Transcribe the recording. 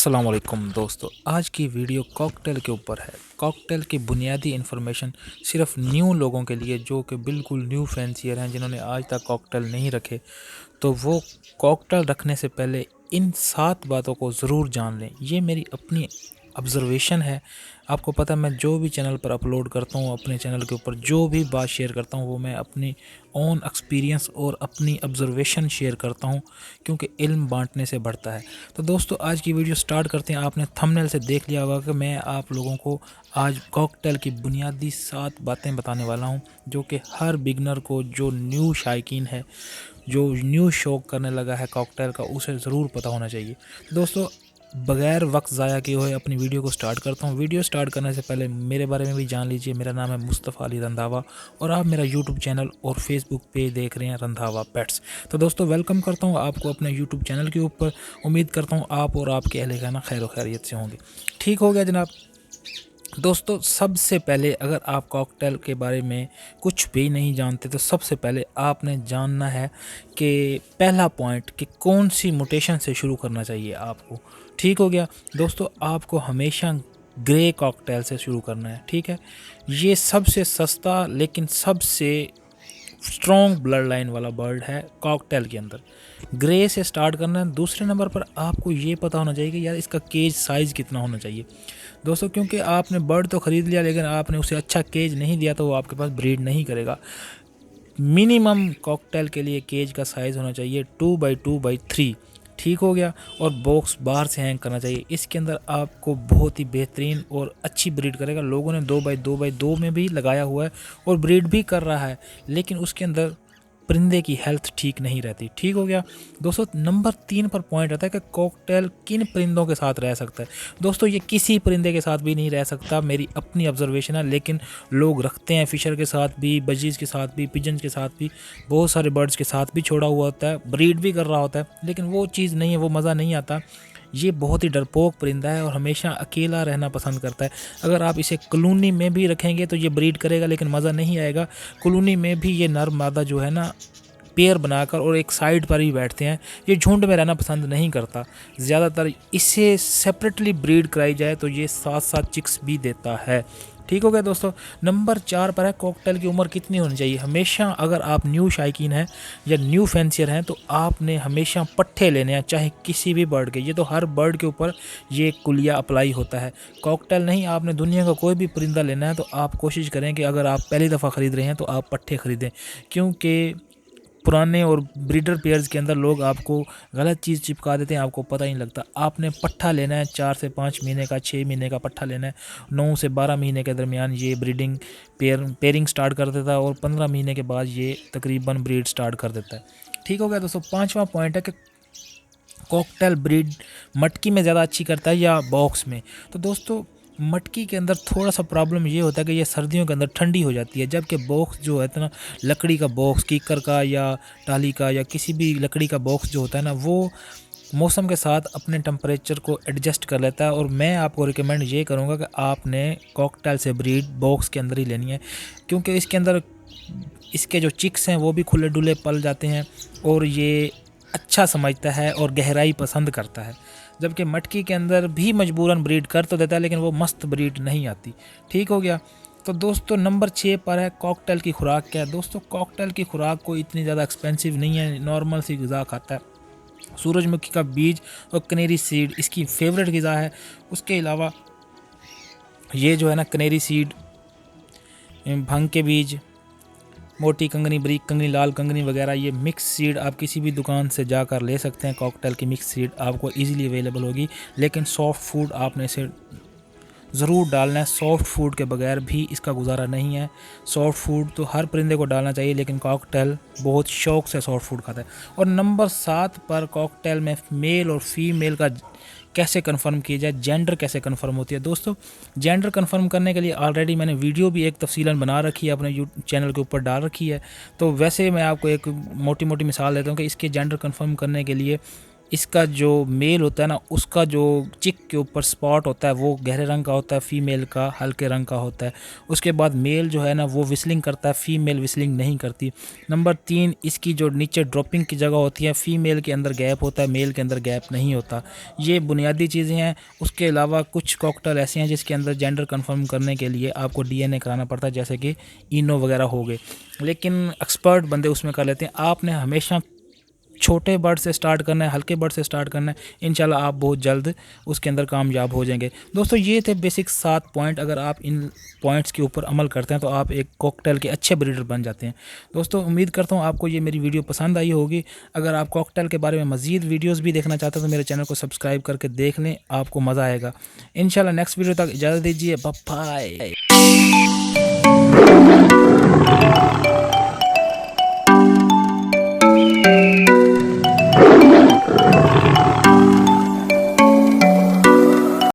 अस्सलाम वालेकुम दोस्तों, आज की वीडियो कॉकटेल के ऊपर है। कॉकटेल की बुनियादी इन्फॉर्मेशन सिर्फ न्यू लोगों के लिए जो कि बिल्कुल न्यू फैंसियर हैं, जिन्होंने आज तक कॉकटेल नहीं रखे, तो वो कॉकटेल रखने से पहले इन 7 बातों को ज़रूर जान लें। ये मेरी अपनी ऑब्ज़र्वेशन है। आपको पता है, मैं जो भी चैनल पर अपलोड करता हूँ, अपने चैनल के ऊपर जो भी बात शेयर करता हूँ, वो मैं अपनी ओन एक्सपीरियंस और अपनी ऑब्ज़र्वेशन शेयर करता हूँ, क्योंकि इल्म बांटने से बढ़ता है। तो दोस्तों, आज की वीडियो स्टार्ट करते हैं। आपने थंबनेल से देख लिया होगा कि मैं आप लोगों को आज कॉकटेल की बुनियादी 7 बातें बताने वाला हूँ, जो कि हर बिगनर को, जो न्यू शायकीन है, जो न्यू शौक करने लगा है कॉकटेल का, उसे ज़रूर पता होना चाहिए। दोस्तों, बगैर वक्त ज़ाया किए हुए अपनी वीडियो को स्टार्ट करता हूँ। वीडियो स्टार्ट करने से पहले मेरे बारे में भी जान लीजिए। मेरा नाम है मुस्तफ़ा अली रंधावा और आप मेरा यूट्यूब चैनल और फेसबुक पेज देख रहे हैं, रंधावा पेट्स। तो दोस्तों, वेलकम करता हूँ आपको अपने यूट्यूब चैनल के ऊपर। उम्मीद करता हूँ आप और आपके अहले खाना खैर व खैरियत से होंगे। ठीक हो गया जनाब। दोस्तों, सबसे पहले अगर आप कॉकटेल के बारे में कुछ भी नहीं जानते, तो सबसे पहले आपने जानना है कि पहला पॉइंट कि कौन सी मोटेशन से शुरू करना चाहिए आपको। ठीक हो गया दोस्तों, आपको हमेशा ग्रे कॉकटेल से शुरू करना है। ठीक है, ये सबसे सस्ता लेकिन सबसे स्ट्रॉन्ग ब्लड लाइन वाला बर्ड है कॉकटेल के अंदर। ग्रे से स्टार्ट करना है। दूसरे नंबर पर आपको ये पता होना चाहिए कि यार इसका केज साइज़ कितना होना चाहिए दोस्तों, क्योंकि आपने बर्ड तो ख़रीद लिया लेकिन आपने उसे अच्छा केज नहीं दिया, तो वो आपके पास ब्रीड नहीं करेगा। मिनिमम कॉकटेल के लिए केज का साइज़ होना चाहिए 2x2x3। ठीक हो गया। और बॉक्स बाहर से हैंग करना चाहिए। इसके अंदर आपको बहुत ही बेहतरीन और अच्छी ब्रीड करेगा। लोगों ने 2x2x2 में भी लगाया हुआ है और ब्रीड भी कर रहा है, लेकिन उसके अंदर परिंदे की हेल्थ ठीक नहीं रहती। ठीक हो गया दोस्तों। नंबर 3 पर पॉइंट आता है कि कॉकटेल किन परिंदों के साथ रह सकता है। दोस्तों, ये किसी परिंदे के साथ भी नहीं रह सकता, मेरी अपनी ऑब्जर्वेशन है, लेकिन लोग रखते हैं। फिशर के साथ भी, बजीज़ के साथ भी, पिजन के साथ भी, बहुत सारे बर्ड्स के साथ भी छोड़ा हुआ होता है, ब्रीड भी कर रहा होता है, लेकिन वो चीज़ नहीं है, वो मज़ा नहीं आता। ये बहुत ही डरपोक परिंदा है और हमेशा अकेला रहना पसंद करता है। अगर आप इसे कॉलोनी में भी रखेंगे तो ये ब्रीड करेगा, लेकिन मज़ा नहीं आएगा। कॉलोनी में भी ये नर मादा जो है ना, पेयर बनाकर और एक साइड पर ही बैठते हैं। ये झुंड में रहना पसंद नहीं करता। ज़्यादातर इसे सेपरेटली ब्रीड कराई जाए तो ये 7-7 चिक्स भी देता है। ठीक हो गया दोस्तों। नंबर 4 पर है कॉकटेल की उम्र कितनी होनी चाहिए। हमेशा अगर आप न्यू शायकीन हैं या न्यू फैंसियर हैं, तो आपने हमेशा पट्ठे लेने हैं, चाहे किसी भी बर्ड के। ये तो हर बर्ड के ऊपर ये कुलिया अप्लाई होता है, कॉकटेल नहीं। आपने दुनिया का कोई भी परिंदा लेना है तो आप कोशिश करें कि अगर आप पहली दफ़ा ख़रीद रहे हैं तो आप पट्ठे ख़रीदें, क्योंकि पुराने और ब्रीडर पेयर्स के अंदर लोग आपको गलत चीज़ चिपका देते हैं, आपको पता ही नहीं लगता। आपने पट्ठा लेना है, 4 से 5 महीने का, 6 महीने का पट्ठा लेना है। 9 से 12 महीने के दरमियान ये ब्रीडिंग पेयरिंग स्टार्ट कर देता है और 15 महीने के बाद ये तकरीबन ब्रीड स्टार्ट कर देता है। ठीक हो गया दोस्तों। 5वां पॉइंट है कि कॉकटेल ब्रीड मटकी में ज़्यादा अच्छी करता है या बॉक्स में। तो दोस्तों, मटकी के अंदर थोड़ा सा प्रॉब्लम ये होता है कि ये सर्दियों के अंदर ठंडी हो जाती है, जबकि बॉक्स जो है ना, लकड़ी का बॉक्स, कीकर का या टाली का या किसी भी लकड़ी का बॉक्स जो होता है ना, वो मौसम के साथ अपने टेम्परेचर को एडजस्ट कर लेता है। और मैं आपको रिकमेंड ये करूँगा कि आपने कॉकटेल से ब्रीड बॉक्स के अंदर ही लेनी है, क्योंकि इसके अंदर इसके जो चिक्स हैं वो भी खुले डुले पल जाते हैं और ये अच्छा समझता है और गहराई पसंद करता है। जबकि मटकी के अंदर भी मजबूरन ब्रीड कर तो देता है, लेकिन वो मस्त ब्रीड नहीं आती। ठीक हो गया। तो दोस्तों, नंबर 6 पर है कॉकटेल की खुराक क्या है। दोस्तों, कॉकटेल की खुराक कोई इतनी ज़्यादा एक्सपेंसिव नहीं है, नॉर्मल सी ग़िज़ा खाता है। सूरजमुखी का बीज और कनेरी सीड इसकी फेवरेट ग़िज़ा है। उसके अलावा ये जो है ना, कनेरी सीड, भंग के बीज, मोटी कंगनी, बरीक कंगनी, लाल कंगनी वगैरह, ये मिक्स सीड आप किसी भी दुकान से जाकर ले सकते हैं। कॉकटेल की मिक्स सीड आपको इजीली अवेलेबल होगी, लेकिन सॉफ्ट फूड आपने इसे ज़रूर डालना है। सॉफ्ट फूड के बगैर भी इसका गुजारा नहीं है। सॉफ्ट फूड तो हर परिंदे को डालना चाहिए, लेकिन कॉकटेल बहुत शौक़ से सॉफ्ट फूड खाता है। और नंबर 7 पर कॉकटेल में मेल और फीमेल का कैसे कंफर्म किया जाए, जेंडर कैसे कंफर्म होती है। दोस्तों, जेंडर कंफर्म करने के लिए ऑलरेडी मैंने वीडियो भी एक तफसीलन बना रखी है, अपने यूट्यूब चैनल के ऊपर डाल रखी है। तो वैसे मैं आपको एक मोटी मोटी मिसाल देता हूँ कि इसके जेंडर कंफर्म करने के लिए इसका जो मेल होता है ना, उसका जो चिक के ऊपर स्पॉट होता है वो गहरे रंग का होता है, फीमेल का हल्के रंग का होता है। उसके बाद मेल जो है ना वो विस्लिंग करता है, फीमेल विस्लिंग नहीं करती। नंबर 3, इसकी जो नीचे ड्रॉपिंग की जगह होती है, फीमेल के अंदर गैप होता है, मेल के अंदर गैप नहीं होता। ये बुनियादी चीज़ें हैं। उसके अलावा कुछ कॉकटेल ऐसे हैं जिसके अंदर जेंडर कंफर्म करने के लिए आपको डीएनए कराना पड़ता है, जैसे कि इनो वगैरह हो गए, लेकिन एक्सपर्ट बंदे उसमें कर लेते हैं। आपने हमेशा छोटे बर्ड से स्टार्ट करना है, हल्के बर्ड से स्टार्ट करना है, इंशाल्लाह आप बहुत जल्द उसके अंदर कामयाब हो जाएंगे। दोस्तों ये थे बेसिक 7 पॉइंट। अगर आप इन पॉइंट्स के ऊपर अमल करते हैं तो आप एक कॉकटेल के अच्छे ब्रीडर बन जाते हैं। दोस्तों उम्मीद करता हूँ आपको ये मेरी वीडियो पसंद आई होगी। अगर आप कॉकटेल के बारे में मज़ीद वीडियोज़ भी देखना चाहते हैं तो मेरे चैनल को सब्सक्राइब करके देख लें, आपको मज़ा आएगा। इंशाल्लाह नेक्स्ट वीडियो तक इजाज़त दीजिए, बाय बाय।